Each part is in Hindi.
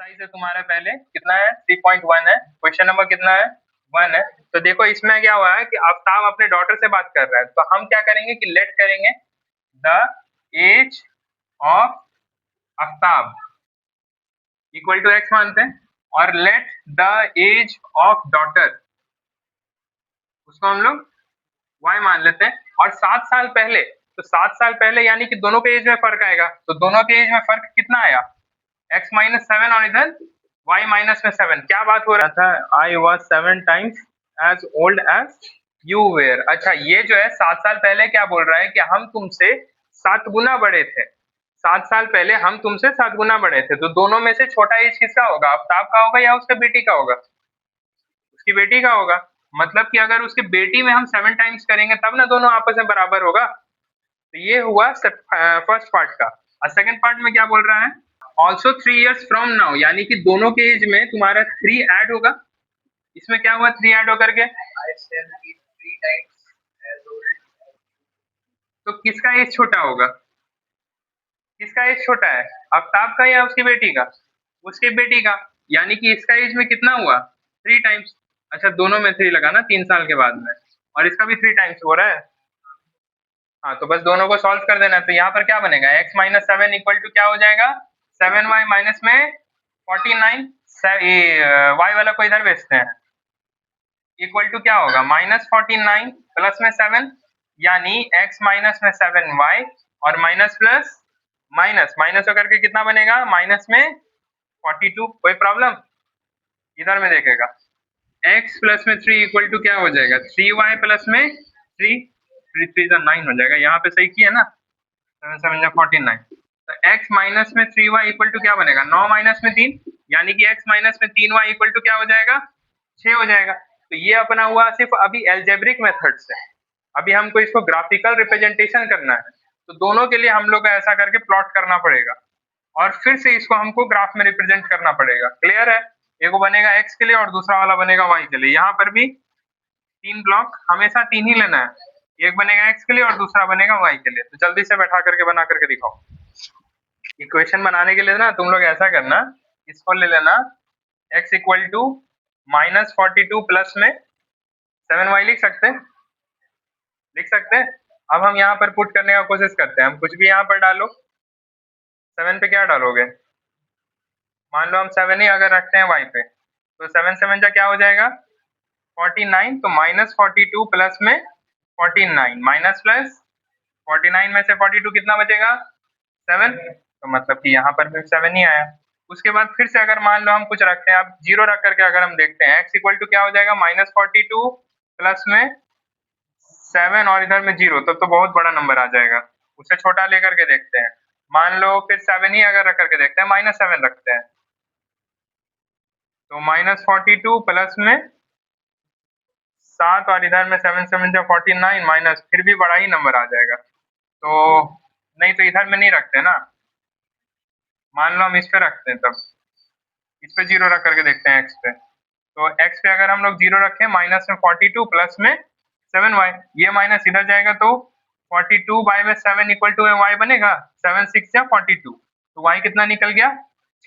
साइज है तुम्हारा पहले कितना है 3.1 है। क्वेश्चन नंबर कितना है 1 है। तो देखो इसमें क्या हुआ है कि आफ्ताब अपने डॉटर से बात कर रहा है, तो हम क्या करेंगे कि लेट करेंगे the age of Aftab equal to x मानते हैं, और let the age of daughter उसको हम लोग y मान लेते हैं। और 7 साल पहले, तो 7 साल पहले यानी कि दोनों के एज में फर्क आएगा, तो दोनों के एज में फर्क कितना आया x-7 और इधर y-7। क्या बात हो रहा था, I was 7 times as old as you were। अच्छा ये जो है 7 साल पहले क्या बोल रहा है कि हम तुमसे 7 गुना बड़े थे। 7 साल पहले हम तुमसे 7 गुना बड़े थे, तो दोनों में से छोटा एज किसका होगा, आफ्ताब का होगा या उसके बेटी का होगा, उसकी बेटी का होगा। मतलब कि अगर उसकी बेटी में हम 7 टाइम्स करेंगे तब ना दोनों आपस में बराबर होगा। तो ये हुआ फर्स्ट पार्ट का। और सेकंड पार्ट में क्या बोल रहा है, ऑल्सो 3 years फ्रॉम नाउ, यानी कि दोनों के एज में तुम्हारा 3 ऐड होगा। इसमें क्या हुआ 3 ऐड होकर के, तो किसका एज छोटा होगा, किसका एज छोटा है, आफ्ताब का या उसकी बेटी का, उसकी बेटी का। यानी कि इसका एज में कितना हुआ 3 टाइम्स। अच्छा दोनों में 3 लगा ना 3 साल के बाद में, और इसका भी 3 टाइम्स हो रहा है। हाँ तो बस दोनों को सॉल्व कर देना है। तो यहाँ पर क्या बनेगा x-7 इक्वल टू क्या हो जाएगा 7y माइनस में 49, ये y वाला को इधर भेजते हैं, इक्वल टू क्या होगा -49 प्लस में 7, यानी x माइनस में 7y और माइनस प्लस माइनस माइनस होकर के कितना बनेगा माइनस में 42। कोई प्रॉब्लम, इधर में देखेगा x प्लस में 3 इक्वल टू क्या हो जाएगा 3y प्लस में 3, 3 3 9 हो जाएगा। यहाँ पे सही किया ना, 7 7 49। तो x माइनस में 3y इक्वल टू क्या बनेगा 9 माइनस में 3, यानी कि x माइनस में 3y इक्वल टू क्या हो जाएगा 6 हो जाएगा। तो ये अपना हुआ सिर्फ अभी एल्जेब्रिक मेथड से। अभी हमको इसको ग्राफिकल रिप्रेजेंटेशन करना है, तो दोनों के लिए हम लोग को ऐसा करके प्लॉट करना पड़ेगा और फिर से इसको हमको ग्राफ में रिप्रेजेंट करना पड़ेगा। क्लियर है, एक बनेगा x के लिए और दूसरा वाला बनेगा y के लिए। यहाँ पर भी 3 ब्लॉक, हमेशा 3 ही लेना है, एक बनेगा x के लिए और दूसरा बनेगा y के लिए। तो जल्दी से बैठा करके बना करके दिखाओ। इक्वेशन बनाने के लिए ना तुम लोग ऐसा करना, इसको ले लेना x इक्वल टू -42 प्लस में 7y लिख सकते हैं, लिख सकते हैं। अब हम यहाँ पर पुट करने का कोशिश करते हैं, हम कुछ भी यहाँ पर डालो। 7 पे क्या डालोगे, मान लो हम 7 ही अगर रखते हैं y पे, तो 7 7 जा क्या हो जाएगा 49, तो -42 प्लस में 49 माइनस प्लस 49 में से 42 कितना बचेगा 7, तो मतलब कि यहाँ पर भी 7 ही आया। उसके बाद फिर से अगर मान लो हम कुछ रखते हैं, अब 0 रख करके अगर हम देखते हैं x इक्वल टू क्या हो जाएगा -42 प्लस में 7 और इधर में 0, तब तो बहुत बड़ा नंबर आ जाएगा। उससे छोटा लेकर के देखते हैं, मान लो फिर 7 ही अगर रख करके देखते हैं, -7 रखते हैं, तो -42 प्लस में 7 और इधर में 7 7 जा 49 माइनस, फिर भी बड़ा ही नंबर आ जाएगा। तो नहीं, तो इधर में नहीं रखते ना, मान लो हम इस पे रखते हैं, तब इस पे 0 रख करके देखते हैं x पे। तो x पे अगर हम लोग 0 रखें, माइनस में 42 प्लस में 7y, ये माइनस इधर जाएगा तो 42 बाय में 7 इक्वल टू y बनेगा 7 6 या 42, तो y कितना निकल गया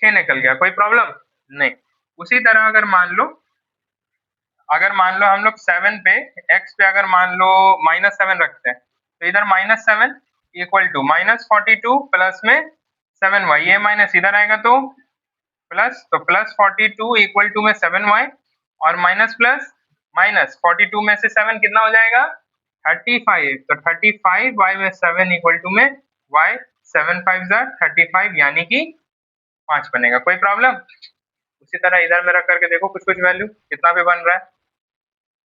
6 निकल गया। कोई प्रॉब्लम नहीं। उसी तरह अगर मान लो हम लोग 7 पे x पे अगर मान लो -7 रखते हैं, तो इधर -7 इक्वल टू -42 प्लस में 7y, ये माइनस इधर आएगा तो प्लस, तो +42 इक्वल टू में 7y और माइनस प्लस माइनस 42 में से 7 कितना हो जाएगा 35, तो 35 y में 7 इक्वल टू में y, 7 5 जा 35, यानी कि 5 बनेगा। कोई प्रॉब्लम। उसी तरह इधर में रख करके देखो कुछ कुछ वैल्यू कितना पे बन रहा है,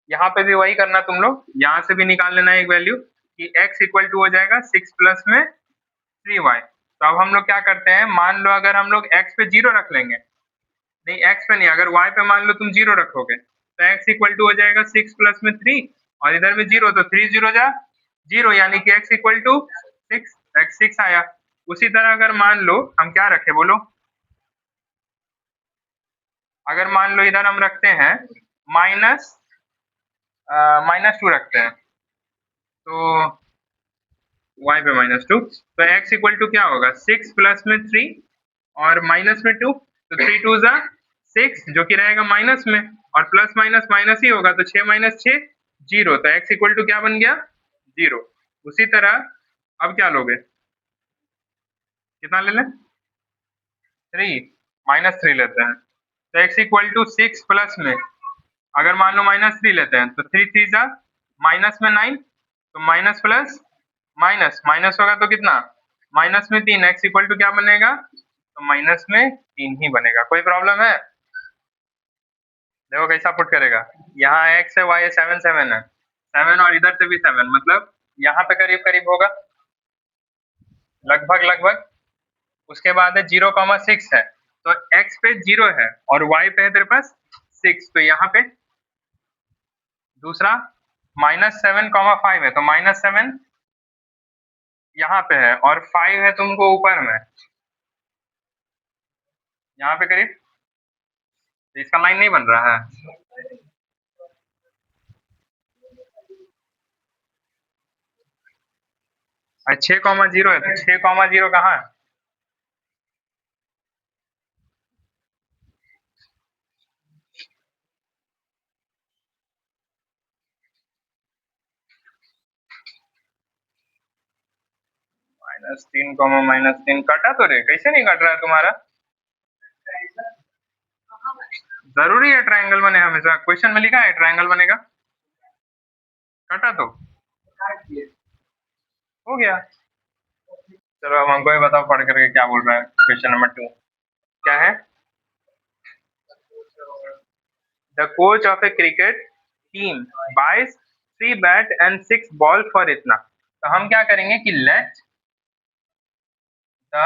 यहाँ पे भी वही करना तुम लोग, यहाँ से भी निकाल लेना एक वैल्यू कि x इक्वल टू हो जाएगा 6 प्लस में 3y। तो अब हम लोग क्या करते हैं, मान लो अगर हम लोग x पे 0 रख लेंगे, नहीं x पे नहीं, अगर y पे मान लो तुम 0 रखोगे, तो x इक्वल टू हो जाएगा 6 प्लस में 3 और इधर में 0, तो 3 0 जा 0, यानी कि x इक्वल टू 6, x 6 आया। उसी तरह अगर मान लो हम क्या रखे बोलो, अगर मान लो इधर हम रखते हैं -2 रखते हैं, तो y पे -2, तो x इक्वल टू क्या होगा 6 प्लस में 3 और माइनस में 2, तो 3 टू ज़ा 6 जो कि रहेगा माइनस में, और प्लस माइनस माइनस ही होगा, तो 6 माइनस 6 जीरो, तो x इक्वल टू क्या बन गया, जीरो। उसी तरह अब क्या लोगे, कितना ले लें, 3, माइनस 3 लेते हैं, तो x इक्वल टू 6 प्लस में, अगर मान लो माइनस 3 लेते हैं तो 3 3 जा माइनस में 9, तो माइनस प्लस माइनस माइनस होगा तो कितना, माइनस में 3, x इक्वल टू क्या बनेगा, तो माइनस में 3 ही बनेगा। कोई प्रॉब्लम है, देखो कैसा पुट करेगा, यहाँ x है, y है, 7 7 है, 7 और इधर से भी 7, मतलब यहाँ पे करीब करीब होगा, लगभग लगभग। उसके बाद है 0,6 है, तो x पे 0 है और y पे है तेरे पास 6, तो यहाँ पे दूसरा -7,5 है, तो -7 यहाँ पे है और 5 है तुमको ऊपर में, यहाँ पे करीब, तो इसका लाइन नहीं बन रहा है। 6,0 है, तो 6,0 कहाँ है, -3, कटा तो रे, कैसे नहीं कट रहा है तुम्हारा, जरूरी है ट्रायंगल बने, हमेशा क्वेश्चन में लिखा है ट्रायंगल बनेगा, कटा तो हो गया। चलो अब हमको ये बताओ पढ़ करके क्या बोल रहा है, क्वेश्चन नंबर 2 क्या है, the coach of a cricket team buys 3 bat and 6 ball for इतना, तो हम क्या करेंगे कि लेट द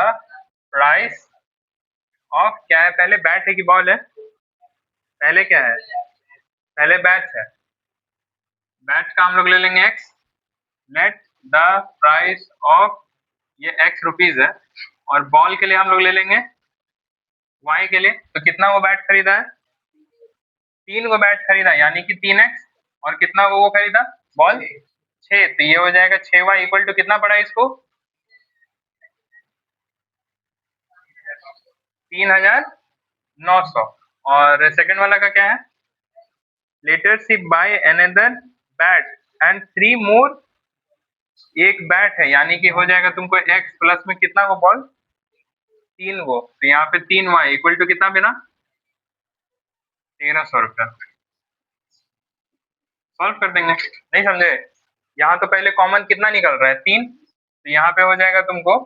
प्राइस ऑफ, क्या है पहले, बैट है कि बॉल है, पहले क्या है, पहले बैट है, बैट का हम लोग ले लेंगे x, late the price of, ये x रुपीज है, और बॉल के लिए हम लोग ले लेंगे y के लिए, तो कितना वो बैट खरीदा है, 3 को बैट खरीदा, यानी कि 3x, और कितना वो खरीदा बॉल, 6, तो ये हो जाएगा 6y इक्वल टू कितना पड़ा इसको, 3,900। और सेकंड वाला का क्या है, later she by another bat and 3 more, एक बैट है यानी कि हो जाएगा तुमको x प्लस में कितना को बॉल, 3 को, तो यहाँ पे 3y इक्वल टू कितना बिना, 1,300 रुपया। सॉल्व कर देंगे, नहीं समझे, यहाँ तो पहले कॉमन कितना निकल रहा है, 3, तो यहाँ पे हो जाएगा तुमको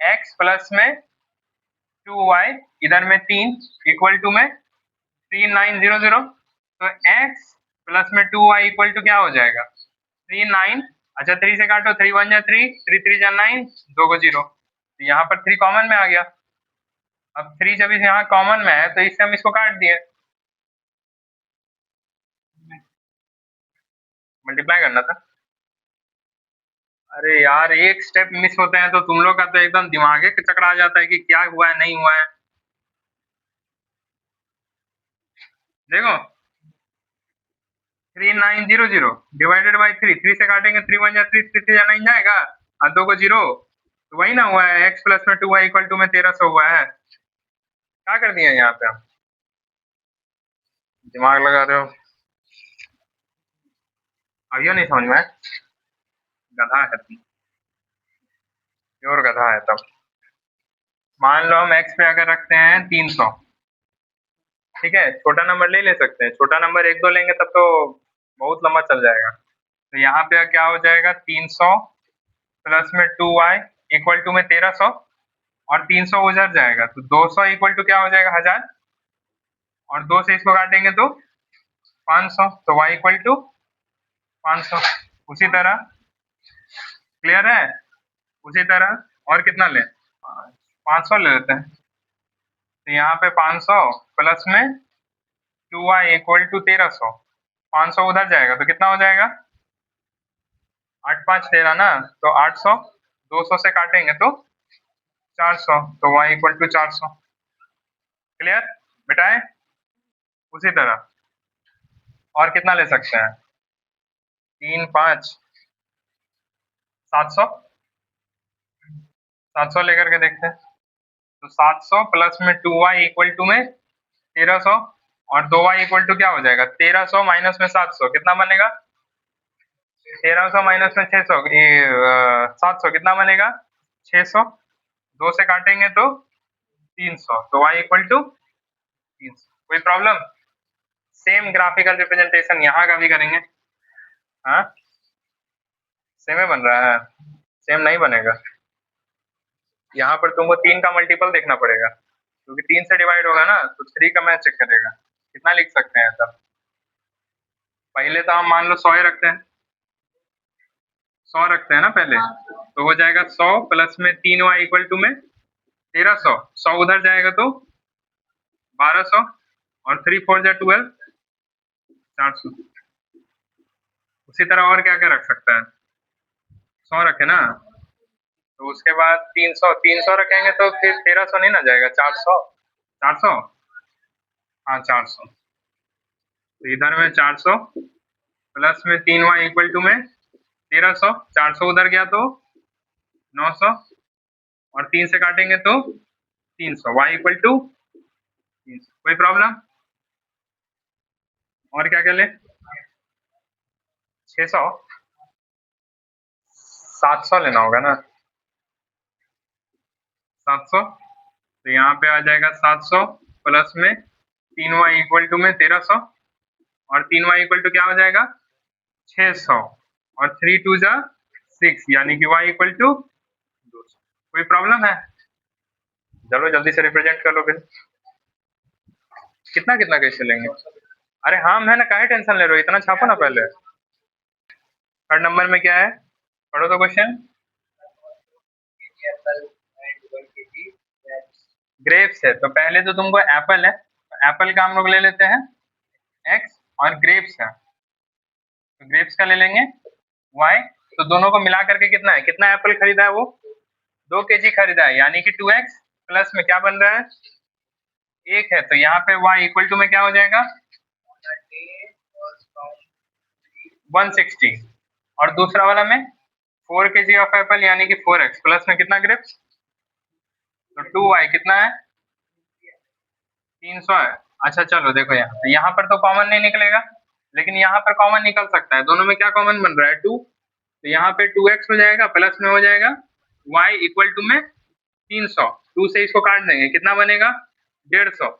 x प्लस में 2y, इधर में 3 इक्वल टू में 3,900, तो x प्लस में 2y इक्वल टू क्या हो जाएगा, 3,9, अच्छा 3 से काटो, 3 1 जा 3, 3 3 जा 9, 2 को 0, तो यहाँ पर 3 कॉमन में आ गया। अब 3 जब इस यहाँ कॉमन में है तो इससे हम इसको काट दिए, मल्टीप्लाई करना था। अरे यार एक स्टेप मिस होते हैं तो तुम लोग का तो एकदम दिमाग के चकरा जाता है कि क्या हुआ है नहीं हुआ है। देखो 3,900 डिवाइडेड बाई 3, 3 से काटेंगे, 3 1 जा 3, 3 3 जा 9 जाएगा, और 2 को 0, तो वही ना हुआ है, x प्लस में 2y इक्वल टू में 1,300 हुआ है। क्या कर दिया यहाँ पे हम, दिमाग लगा रहे हो, अब ये नहीं समझ में, गधा है तुम, प्योर गधा है तब। मान लो हम x पे अगर रखते हैं 300, ठीक है, छोटा नंबर ले सकते हैं, छोटा नंबर 1 2 लेंगे तब तो बहुत लंबा चल जाएगा, तो यहाँ पे क्या हो जाएगा, 300 प्लस में 2y इक्वल टू में 1,300, और 300 उधर जाएगा तो 200 इक्वल टू क्या हो जाएगा, 1000, और 2 से इसको काटेंगे तो 500, तो y इक्वल टू 500। उसी तरह, क्लियर है, उसी तरह और कितना ले, 500 ले लेते हैं, तो यहाँ पे 500 प्लस में 2y इक्वल टू 1,300, 500 उधर जाएगा तो कितना हो जाएगा, 8 5 13 ना, तो 800, 200 से काटेंगे तो 400, तो y इक्वल टू 400। क्लियर बेटा, उसी तरह और कितना ले सकते हैं, 3 5 700, 700 लेकर के देखते हैं, तो 700 प्लस में 2y इक्वल टू में 1300, और 2y इक्वल टू क्या हो जाएगा, 1300 माइनस में 700 कितना बनेगा, 1300 माइनस में 600, ये 700 कितना बनेगा, 600। 2 से काटेंगे तो 300, तो y इक्वल टू 300। कोई प्रॉब्लम? सेम ग्राफिकल रिप्रेजेंटेशन यहाँ का भी करेंगे। हाँ, सेम ही बन रहा है, सेम नहीं बनेगा। यहाँ पर तुमको 3 का मल्टीपल देखना पड़ेगा, क्योंकि 3 से डिवाइड होगा ना, तो 3 का मैच चेक करेगा। कितना लिख सकते हैं तब? पहले तो हम मान लो 100 ही रखते हैं, 100 रखते हैं ना पहले, तो हो जाएगा 100 प्लस में 3y इक्वल टू में 1300, 100 उधर जाएगा तो 1200, और 3 4 जा 12, 400। उसी तरह और क्या क्या रख सकता है, 100 रखे ना, तो उसके बाद 300, 300 रखेंगे तो फिर 1300 नहीं ना जाएगा, 400, 400, हाँ 400। तो इधर में 400 प्लस में 3y इक्वल टू में 1300, 400 उधर गया तो 900, और 3 से काटेंगे तो 300, y इक्वल टू 300। कोई प्रॉब्लम? और क्या क्या ले, 600, 700 लेना होगा ना, 700। तो यहाँ पे आ जाएगा 700 प्लस में 3y इक्वल टू में 1300, और 3y इक्वल टू क्या हो जाएगा, 600, और 3 2 जा 6, यानी कि y इक्वल टू 200। कोई प्रॉब्लम है? चलो जल्दी से रिप्रेजेंट कर लो फिर। कितना कितना कैसे लेंगे? अरे हाँ है ना, काहे टेंशन ले रहे हो, इतना छापो ना पहले। थर्ड नंबर में क्या है, पढ़ो तो क्वेश्चन। ग्रेप्स है, तो पहले तो तुमको एप्पल है, तो एप्पल का हम लोग ले लेते हैं एक्स, और ग्रेप्स है तो ग्रेप्स का ले लेंगे वाई। तो दोनों को मिला करके कितना है, कितना एप्पल खरीदा है वो, 2 kg खरीदा है, यानी कि 2x प्लस में क्या बन रहा है, 1 है। तो यहाँ पे y इक्वल टू में क्या हो जाएगा, 160, और दूसरा वाला में 4 kg ऑफ एप्पल, यानी कि 4x प्लस में कितना ग्रेप्स, तो 2y कितना है, 300 है। अच्छा चलो देखो यहाँ, तो यहाँ पर तो कॉमन नहीं निकलेगा, लेकिन यहाँ पर कॉमन निकल सकता है। दोनों में क्या कॉमन बन रहा है, 2, तो यहाँ पे 2x हो जाएगा, प्लस में हो जाएगा y इक्वल टू में 300, 2 से इसको काट देंगे, कितना बनेगा, 150।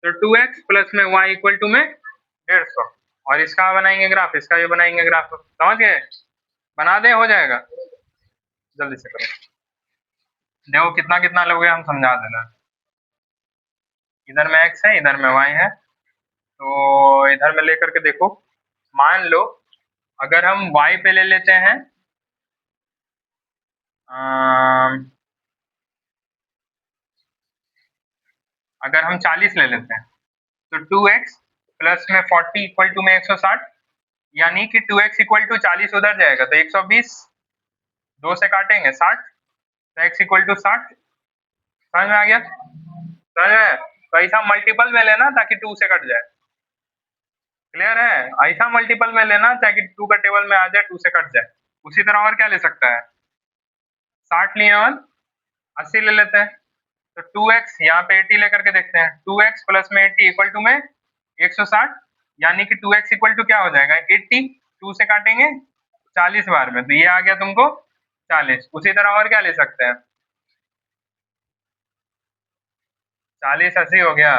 तो 2x प्लस में y इक्वल टू में 150, और इसका बनाएंगे ग्राफ, इसका भी बनाएंगे ग्राफ, समझ गए? बना दे, हो जाएगा। जल्दी से करो, देखो कितना कितना लोगे, हम समझा देना। इधर में x है, इधर में y है, तो इधर में लेकर के देखो। मान लो अगर हम y पे ले लेते हैं अगर हम 40 ले लेते हैं, तो 2x प्लस में 40 इक्वल टू में 160, यानी कि 2x इक्वल टू 40 उधर जाएगा तो 120, 2 से काटेंगे 60, तो x इक्वल टू 60। समझ में आ गया? समझ में? तो ऐसा मल्टीपल में लेना ताकि 2 से कट जाए। क्लियर है? ऐसा मल्टीपल में लेना ताकि 2 का टेबल में आ जाए, 2 से कट जाए। उसी तरह और क्या ले सकता है, 60 लिए और 80 ले लेते हैं, तो 2x यहाँ पे 80 लेकर के देखते हैं, 2x प्लस में 80 इक्वल टू में 160, यानी कि 2x इक्वल टू क्या हो जाएगा, 80, 2 से काटेंगे 40 बार में, तो ये आ गया तुमको 40। उसी तरह और क्या ले सकते हैं, 40 80 हो गया,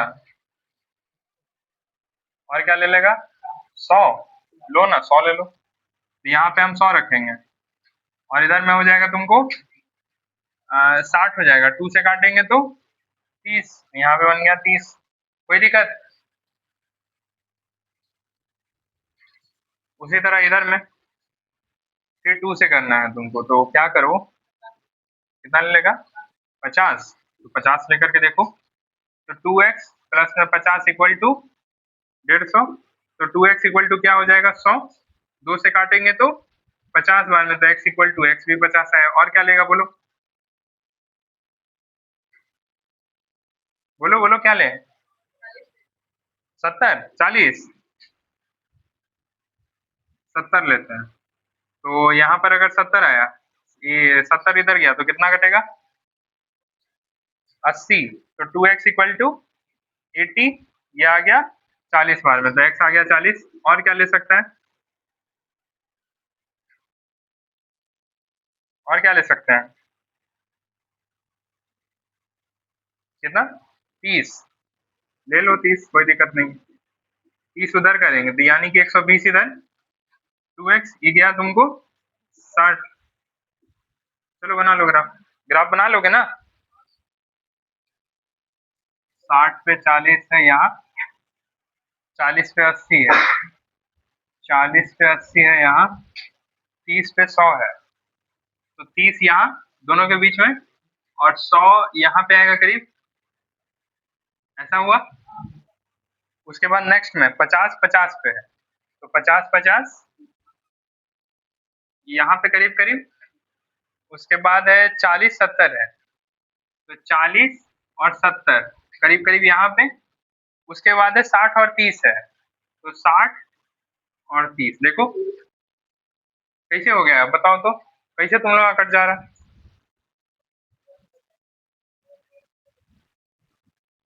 और क्या ले लेगा, 100 लो ना, 100 ले लो, तो यहाँ पे हम 100 रखेंगे, और इधर में हो जाएगा तुमको 60 हो जाएगा, 2 से काटेंगे तो 30, यहाँ पे बन गया 30। कोई दिक्कत? उसी तरह इधर में फिर 2 से करना है तुमको, तो क्या करो, कितना ले लेगा, 50, तो 50 लेकर के देखो, तो 2x प्लस में 50 इक्वल टू 150, तो 2x इक्वल टू क्या हो जाएगा, 100, 2 से काटेंगे तो 50 बार में, तो x इक्वल टू एक्स भी 50 है। और क्या लेगा बोलो, बोलो बोलो क्या ले, 70, 40, 70 लेते हैं। तो यहाँ पर अगर 70 आया, ये 70 इधर गया तो कितना कटेगा, 80, तो 2x इक्वल टू 80, ये आ गया 40 बार में, तो x आ गया 40। और क्या ले सकता है, और क्या ले सकते हैं, कितना, 30, ले लो 30, कोई दिक्कत नहीं। 30 उधर करेंगे तो यानी कि 120 इधर, 2x ये गया तुमको 60। चलो बना लो ग्राफ, ग्राफ बना लोगे ना। 60 पे 40 है यहाँ, 40 पे 80 है, 40 पे 80 है यहाँ, 30 पे 100 है, तो 30 यहाँ दोनों के बीच में, और 100 यहाँ पे आएगा करीब, ऐसा हुआ। उसके बाद नेक्स्ट में 50 50 पे है, तो 50 50 यहाँ पे करीब करीब। उसके बाद है 40 70 है, तो 40 और 70 करीब करीब यहाँ पे। उसके बाद है 60 और 30 है, तो 60 और 30 देखो कैसे हो गया, बताओ तो कैसे तुम लोग का कट जा रहा है।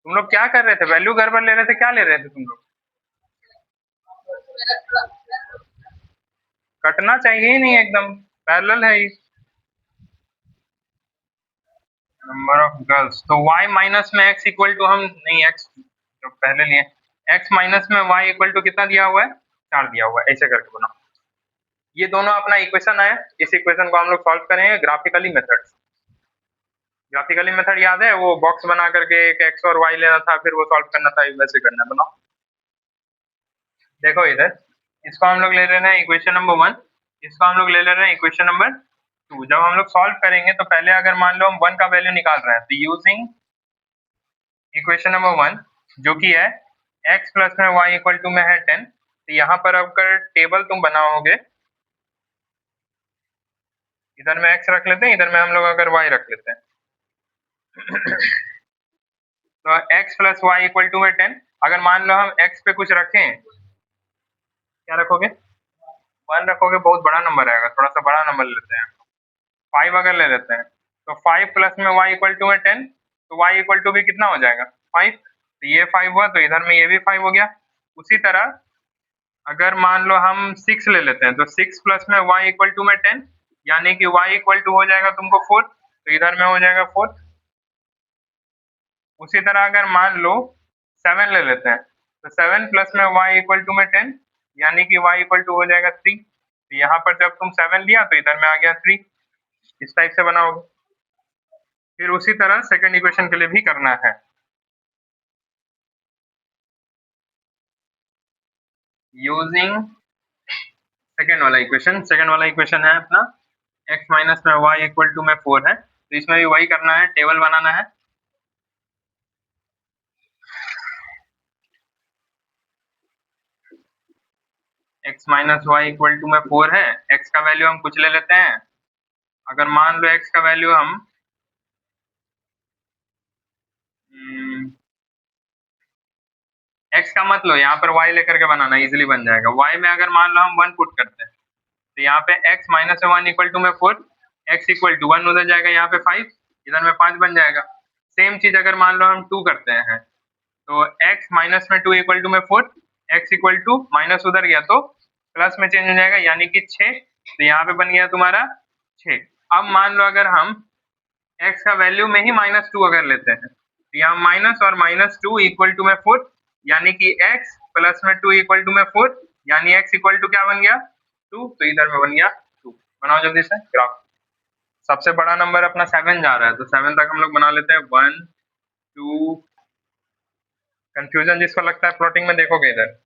तुम लोग क्या कर रहे थे, वैल्यू गड़बड़ ले रहे थे, क्या ले रहे थे तुम लोग। कटना चाहिए ही नहीं, एकदम पैरेलल है ये। नंबर ऑफ गर्ल्स, तो y माइनस में x इक्वल टू, हम नहीं x जो पहले लिए, x माइनस में y इक्वल टू कितना दिया हुआ है, 4 दिया हुआ है, ऐसे करके बनाओ। ये दोनों अपना इक्वेशन है, इस इक्वेशन को हम लोग सॉल्व करेंगे ग्राफिकली मेथड। ग्राफिकली मेथड याद है, वो बॉक्स बना करके एक x और y लेना था, फिर वो सॉल्व करना था, वैसे करना। बनाओ, देखो इधर, इसको हम लोग ले ले रहे हैं इक्वेशन नंबर 1, इसको हम लोग ले ले रहे हैं इक्वेशन नंबर 2। जब हम लोग सॉल्व करेंगे तो पहले अगर मान लो हम 1 का वैल्यू निकाल रहे हैं, तो यूजिंग इक्वेशन नंबर 1 जो कि है x प्लस में y इक्वल टू में है 10, तो यहाँ पर अगर टेबल तुम बनाओगे, इधर में x रख लेते हैं, इधर में हम लोग अगर y रख लेते हैं, तो x plus y equal to में 10। अगर मान लो हम x पे कुछ रखें, क्या रखोगे, 1 रखोगे, बहुत बड़ा नंबर आएगा, थोड़ा सा बड़ा नंबर लेते हैं, 5 अगर ले लेते हैं, तो 5 प्लस में y इक्वल टू में 10, तो y इक्वल टू भी कितना हो जाएगा, 5, तो ये 5 हुआ, तो इधर में ये भी 5 हो गया। उसी तरह अगर मान लो हम 6 ले लेते हैं, तो 6 प्लस में y इक्वल टू में 10, यानी कि y इक्वल टू हो जाएगा तुमको 4, तो इधर में हो जाएगा 4। उसी तरह अगर मान लो 7 ले लेते हैं, तो 7 प्लस में y इक्वल टू में 10, यानी कि y इक्वल टू हो जाएगा 3, तो यहाँ पर जब तुम 7 लिया तो इधर में आ गया 3, इस टाइप से बनाओगे। फिर उसी तरह सेकंड इक्वेशन के लिए भी करना है। यूजिंग सेकंड वाला इक्वेशन है अपना x माइनस में y इक्वल टू में 4 है, तो इसमें भी वही करना है, टेबल बनाना है। x minus y equal to में 4 है, x का वैल्यू हम कुछ ले लेते हैं। अगर मान लो x का वैल्यू हम x का मत लो, यहाँ पर y लेकर के बनाना, इजीली बन जाएगा। y में अगर मान लो हम 1 पुट करते हैं, तो यहाँ पे x माइनस में 1 इक्वल टू में 4, x इक्वल टू 1 उधर जाएगा, यहाँ पे 5, इधर में 5 बन जाएगा। सेम चीज अगर मान लो हम 2 करते हैं, तो x माइनस में 2 इक्वल टू में 4, x इक्वल टू माइनस उधर गया तो प्लस में चेंज हो जाएगा, यानी कि 6, तो यहाँ पे बन गया तुम्हारा 6। अब मान लो अगर हम x का वैल्यू में ही -2 अगर लेते हैं, तो यहाँ माइनस और -2 इक्वल टू में 4, यानी कि x प्लस में 2 इक्वल टू में 4, यानी x इक्वल टू क्या बन गया 2, तो इधर में बन गया 2। बनाओ जल्दी से ग्राफ। सबसे बड़ा नंबर अपना 7 जा रहा है, तो 7 तक हम लोग बना लेते हैं। 1 2, कंफ्यूजन जिसको लगता है प्लॉटिंग में, देखोगे इधर,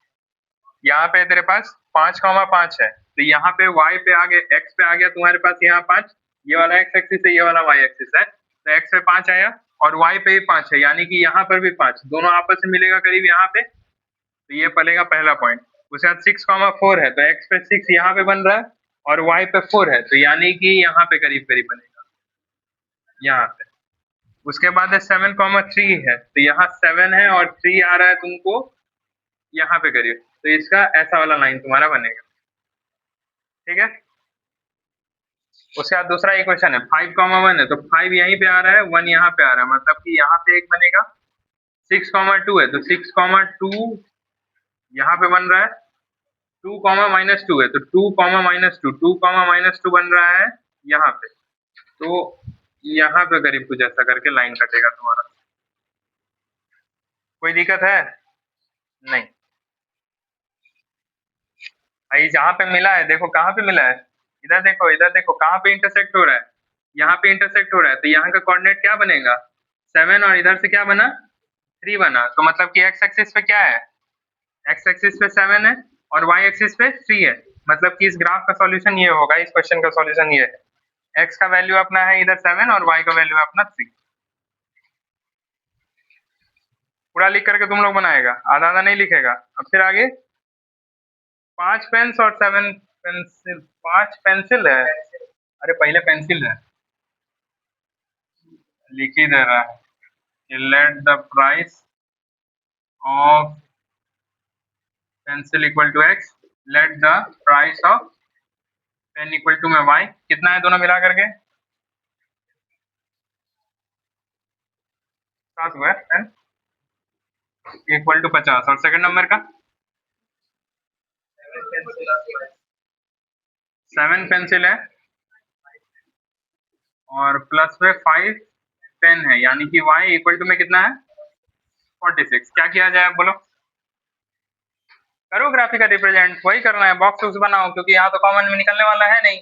यहाँ पे तेरे पास 5,5 है, तो यहाँ पे y पे आ गया, x पे आ गया तुम्हारे पास यहाँ 5, ये वाला x एक्सिस है, ये वाला y एक्सिस है, तो x पे 5 आया और y पे भी 5 है, यानी कि यहाँ पर भी 5, दोनों आपस में मिलेगा करीब यहाँ पे, तो ये पड़ेगा पहला पॉइंट। उसके बाद 6,4 है, तो x पे 6 यहाँ पे बन रहा है और y पे 4 है, तो यानी कि यहाँ पे करीब करीब बनेगा, यहाँ पे। उसके बाद है 7,3 है, तो यहाँ 7 है और 3 आ रहा है तुमको यहाँ पे करीब, तो इसका ऐसा वाला लाइन तुम्हारा बनेगा, ठीक है। उसके बाद दूसरा इक्वेशन है 5,1 है, तो 5 यहीं पे आ रहा है, 1 यहाँ पे आ रहा है, मतलब कि यहाँ पे एक बनेगा। 6,2 है, तो 6,2 यहाँ पे बन रहा है। 2, -2 है, तो 2, -2, 2, बन रहा है यहाँ पे। तो यहाँ पे करीब कुछ ऐसा करके लाइन कटेगा तुम्हारा। कोई दिक्कत है? नहीं। भाई जहाँ पे मिला है, देखो कहाँ पे मिला है, इधर देखो, इधर देखो कहाँ पे इंटरसेक्ट हो रहा है, यहाँ पे इंटरसेक्ट हो रहा है, तो यहाँ का कोऑर्डिनेट क्या बनेगा? 7, और इधर से क्या बना? 3 बना। तो मतलब कि एक्स एक्सिस पे क्या है? एक्स एक्सिस पे 7 है और वाई एक्सिस पे 3 है। मतलब कि इस ग्राफ का सॉल्यूशन ये होगा, इस क्वेश्चन का सॉल्यूशन ये है। एक्स का वैल्यू अपना है इधर 7 और वाई का वैल्यू है अपना 3। पूरा लिख करके तुम लोग बनाएगा, आधा आधा नहीं लिखेगा। अब फिर आगे 5 पेन्स और 7 पेंसिल, 5 पेंसिल है। अरे पहले पेंसिल है, लिख ही दे रहा है। Let the price of pencil equal to x, let the price of pen equal to में वाई। कितना है दोनों मिला करके? 7 हुआ है। Pen equal to 50। और सेकंड नंबर का 7 पेंसिल है और प्लस में 5 पेन है, यानी कि y इक्वल टू में कितना है? 46। क्या किया जाए बोलो? करो ग्राफिक का रिप्रेजेंट, वही करना है, बॉक्स उस बनाओ, क्योंकि यहाँ तो कॉमन में निकलने वाला है नहीं।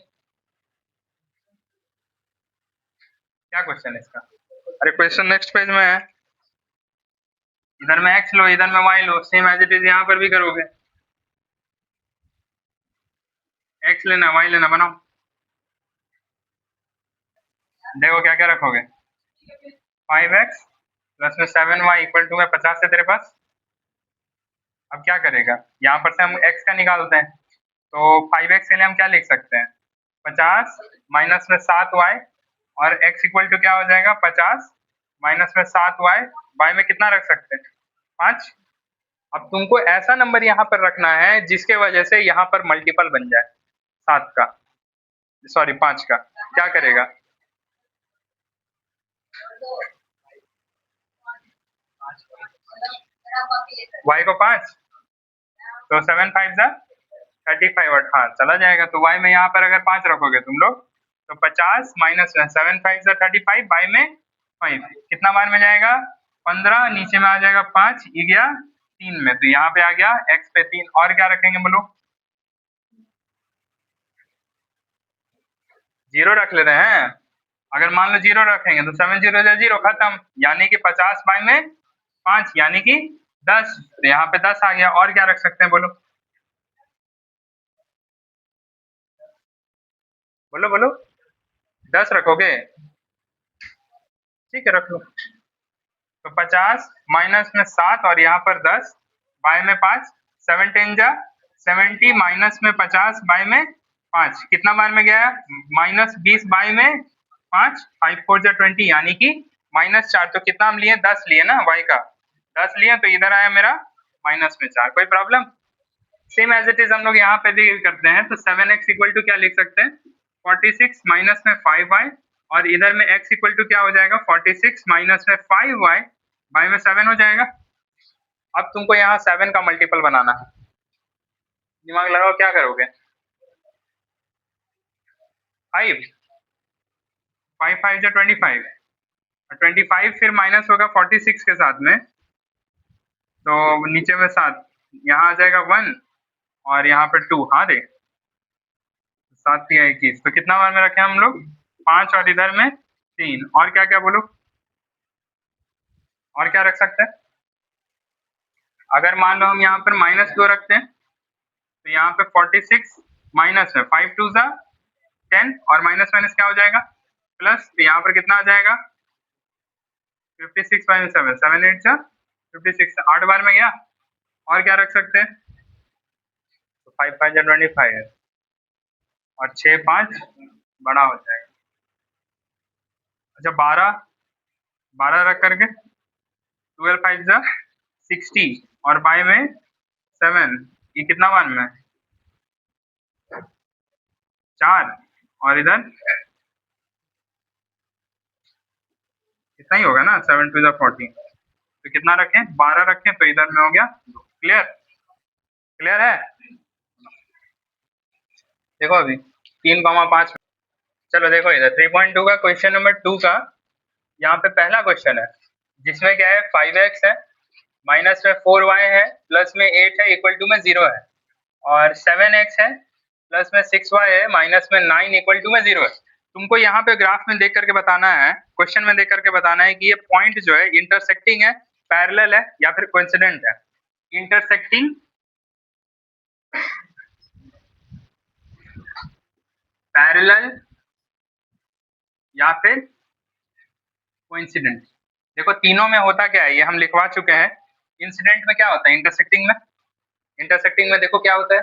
क्या क्वेश्चन है इसका? अरे क्वेश्चन नेक्स्ट पेज में है। इधर में x लो, इधर में y लो, सेम एज इट इज यहाँ पर भी करोगे। x लेना, y लेना, बनाओ। देखो क्या क्या रखोगे। 5x प्लस में 7y इक्वल टू में 50 है तेरे पास। अब क्या करेगा, यहाँ पर से हम x का निकालते हैं, तो 5x के लिए हम क्या लिख सकते हैं? 50 माइनस में 7y, और x इक्वल टू क्या हो जाएगा? 50 माइनस में 7y, y में कितना रख सकते हैं? 5। अब तुमको ऐसा नंबर यहाँ पर रखना है जिसके वजह से यहाँ पर मल्टीपल बन जाए 7 का, सॉरी 5 का। क्या करेगा? y को 5, तो 7 5 और हाँ चला जाएगा। तो y में यहाँ पर अगर 5 रखोगे तुम लोग, तो 50 माइनस 7 5 y में 5, कितना बार में जाएगा? 15, नीचे में आ जाएगा 5, ये गया 3 में, तो यहाँ पे आ गया x पे 3। और क्या रखेंगे बोलो? 0 रख ले रहे हैं। अगर मान लो 0 रखेंगे तो 7 0 0 खत्म, यानी कि 50 बाई में 5 यानी कि 10, तो यहाँ पे 10 आ गया। और क्या रख सकते हैं बोलो? बोलो बोलो। 10 रखोगे? ठीक है रख लो। तो 50 माइनस में 7 और यहाँ पर 10, बाय में 5, 7 10 जा 70, माइनस में 50 बाय में 5, कितना बार में गया? -20 बाय में 5, 5 4 जा 20, यानी कि -4। तो कितना हम लिए? 10 लिए ना, y का 10 लिए, तो इधर आया मेरा माइनस में 4। कोई problem? Same as it is हम लोग यहाँ पे भी करते हैं, तो 7x इक्वल टू क्या लिख सकते हैं? 46 माइनस में 5y, और इधर में x इक्वल टू क्या हो जाएगा? 46 माइनस में 5y, y में 7 हो जाएगा। अब तुमको यहाँ 7 का मल्टीपल बनाना है, दिमाग लगाओ क्या करोगे? 5 5 5 जो 25, 25 फिर माइनस होगा 46 के साथ में, तो नीचे में 7, यहाँ आ जाएगा 1, और यहाँ पे 2। हाँ रे, 7 3 21, तो कितना बार में रखे हम लोग? 5, और इधर में 3। और क्या क्या बोलो? और क्या रख सकते हैं? अगर मान लो हम यहाँ पर -2 रखते हैं, तो यहाँ पे 46 माइनस में 5 2 जा 10, और माइनस माइनस क्या हो जाएगा? प्लस, तो यहाँ पर कितना आ जाएगा? 56 माइनस 7, 7 8 जा 56, 8 बार में गया। और क्या रख सकते हैं? तो 5 5 जा 25 है, और 6 5 बड़ा हो जाएगा। अच्छा 12, 12 रख करके 12 5 जा 60, और बाय में 7, ये कितना वन में? 4, और इधर इतना ही होगा ना, 7 टू द 14, तो कितना रखें, 12 रखें, तो इधर में हो गया 2। क्लियर, क्लियर है। देखो अभी 3,5। चलो देखो इधर 3.2 का क्वेश्चन नंबर 2 का यहाँ पे पहला क्वेश्चन है, जिसमें क्या है 5x है, माइनस में 4y है, प्लस में 8 है, इक्वल टू में 0 है, और 7x है, प्लस में 6y है, माइनस में 9 इक्वल टू में 0 है। तुमको यहाँ पे ग्राफ में देख करके बताना है, क्वेश्चन में देख करके बताना है कि ये पॉइंट जो है इंटरसेक्टिंग है, पैरेलल है, या फिर कोइंसिडेंट है। इंटरसेक्टिंग, पैरेलल, या फिर कोइंसिडेंट। देखो तीनों में होता क्या है, ये हम लिखवा चुके हैं। इंसिडेंट में क्या होता है, इंटरसेक्टिंग में, इंटरसेक्टिंग में देखो क्या होता है,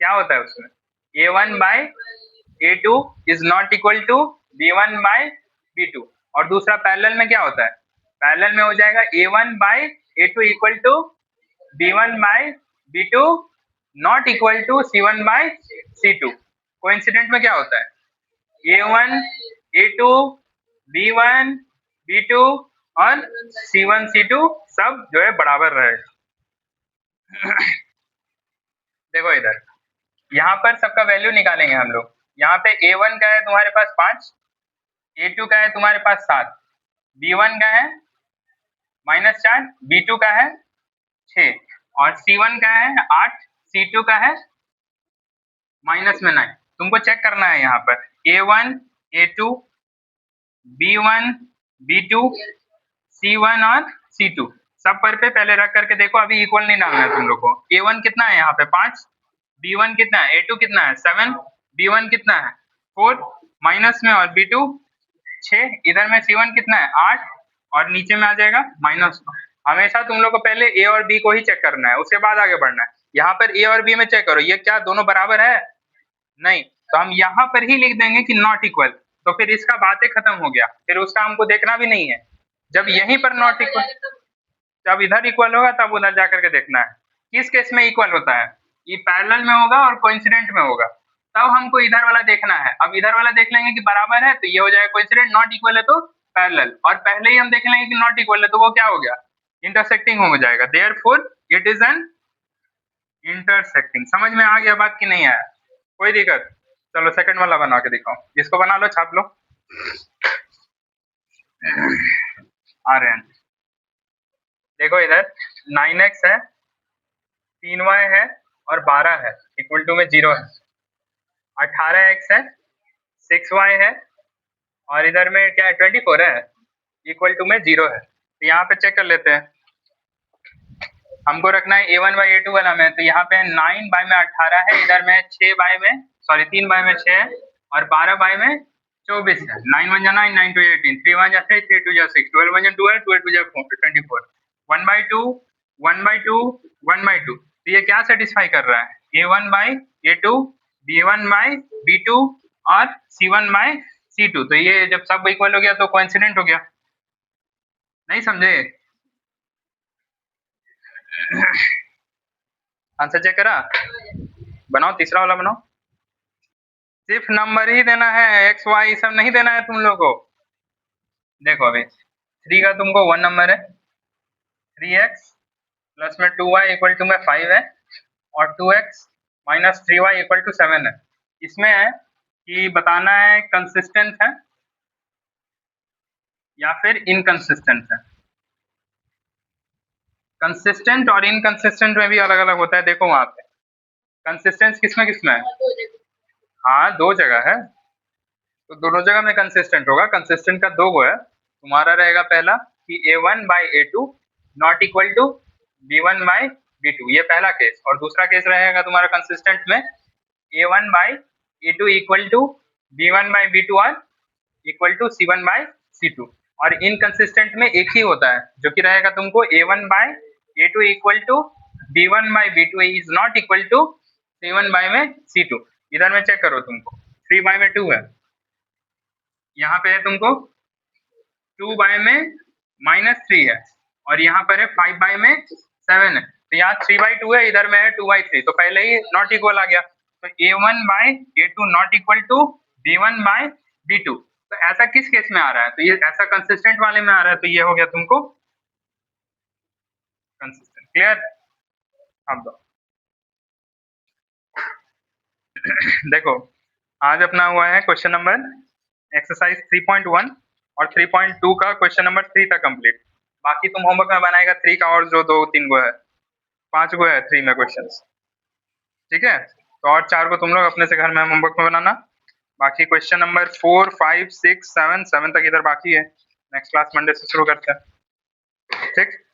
क्या होता है उसमें, a1 by a2 is not equal to b1 by b2। और दूसरा पैरेलल में क्या होता है, पैरेलल में हो जाएगा a1 by a2 equal to b1 by b2 not equal to c1 by c2। Coincident में क्या होता है, a1 a2 b1 b2 और c1 c2 सब जो है बराबर रहेगा। देखो इधर यहाँ पर सबका वैल्यू निकालेंगे हम लोग। यहाँ पे a1 का है तुम्हारे पास 5, a2 का है तुम्हारे पास 7, b1 का है -4, b2 का है 6, और c1 का है 8, c2 का है -9। तुमको चेक करना है यहाँ पर a1 a2 b1 b2 c1 और c2 सब पर पे पहले रख करके देखो, अभी इक्वल नहीं डालना है तुम लोग को। a1 कितना है यहाँ पे 5, b1 कितना है, a2 कितना है 7, b1 कितना है 4, माइनस में, और b2 6, इधर में c1 कितना है 8, और नीचे में आ जाएगा -9। हमेशा तुम लोग को पहले a और b को ही चेक करना है, उसके बाद आगे बढ़ना है। यहाँ पर a और b में चेक करो, ये क्या दोनों बराबर है, नहीं, तो हम यहाँ पर ही लिख देंगे कि नॉट इक्वल, तो फिर इसका बातें खत्म हो गया, फिर उसका हमको देखना भी नहीं है। जब यहीं पर नॉट इक्वल, जब इधर इक्वल होगा तब उधर जाकर के देखना है किस केस में इक्वल होता है, ये पैरेलल में होगा और कोइंसिडेंट में होगा, तब हमको इधर वाला देखना है। अब इधर वाला देख लेंगे कि बराबर है तो ये हो जाएगा कोइंसिडेंट, नॉट इक्वल है तो पैरेलल, और पहले ही हम देख लेंगे कि नॉट इक्वल है तो वो क्या हो गया, इंटरसेक्टिंग हो जाएगा। Therefore it is an intersecting. समझ में आ गया बात की नहीं आया, कोई दिक्कत। चलो सेकंड वाला बना के दिखाओ, इसको बना लो, छाप लो। आ रहे हैं, देखो इधर 9x है, 3y है, और 12 है, इक्वल टू में 0 है। 18x है, 6y है, और इधर में क्या है 24 है, इक्वल टू में 0 है। तो यहाँ पे चेक कर लेते हैं, हमको रखना है a1 बाई a2 वाला में, तो यहाँ पे 9 बाई में 18 है, इधर में 6 बाई में, सॉरी 3 बाई में 6 है, और 12 बाई में 24 है। 9 1 जा 9, 9 2 18, 3 1 जा 3, 3 2 जा 6, 12 1 जा 12, 12 2 जा 24, 1/2 1/2 1/2। तो ये क्या सेटिस्फाई कर रहा है, a1 by a2 b1 by b2 और c1 बाई c2। तो ये जब सब इक्वल हो गया तो कोइंसिडेंट हो गया। नहीं समझे, आंसर चेक करा, बनाओ तीसरा वाला बनाओ। सिर्फ नंबर ही देना है, एक्स वाई सब नहीं देना है तुम लोग को। देखो अभी 3 का तुमको 1 नंबर है, 3x प्लस में 2y इक्वल टू में 5 है, और 2x minus 3y equal to 7 है। इसमें है कि बताना है कंसिस्टेंट है या फिर इनकंसिस्टेंट है। कंसिस्टेंट और इनकंसिस्टेंट में भी अलग अलग होता है, देखो वहां पे कंसिस्टेंस किसमें है, हाँ 2 जगह है, तो दोनों जगह में कंसिस्टेंट होगा। कंसिस्टेंट का 2 गो है, तुम्हारा रहेगा पहला कि a1 by a2 not equal to b1 by b2, ये पहला केस। और दूसरा केस रहेगा तुम्हारा कंसिस्टेंट में a1 by a2 equal to b1 by b2 और equal to c1 by c2। और इनकंसिस्टेंट में एक ही होता है जो कि रहेगा तुमको a1 by a2 equal to b1 by b2 is not equal to c1 by में c2। इधर में चेक करो, तुमको 3 बाई में 2 है, यहाँ पे है तुमको 2 बाई में -3 है, और यहाँ पर है 5 बाई में 7 है। तो यहाँ 3/2 है, इधर में है 2/3, तो पहले ही नॉट इक्वल आ गया। तो a1 by a2 not equal to b1 by b2। तो ऐसा किस केस में आ रहा है? तो ये ऐसा कंसिस्टेंट वाले में आ रहा है, तो ये हो गया तुमको कंसिस्टेंट। क्लियर? अब देखो, आज अपना हुआ है क्वेश्चन नंबर एक्सरसाइज 3.1 और 3.2 का क्वेश्चन नंबर 3 तक कंप्लीट। बाकी तुम होमवर्क में बनाएगा 3 का, और जो 2-3 गो है, 5 गो है 3 में क्वेश्चंस। ठीक है, तो और 4 को तुम लोग अपने से घर में होमवर्क में बनाना। बाकी क्वेश्चन नंबर 4, 5, 6, 7 तक इधर बाकी है। नेक्स्ट क्लास मंडे से शुरू करते हैं। ठीक।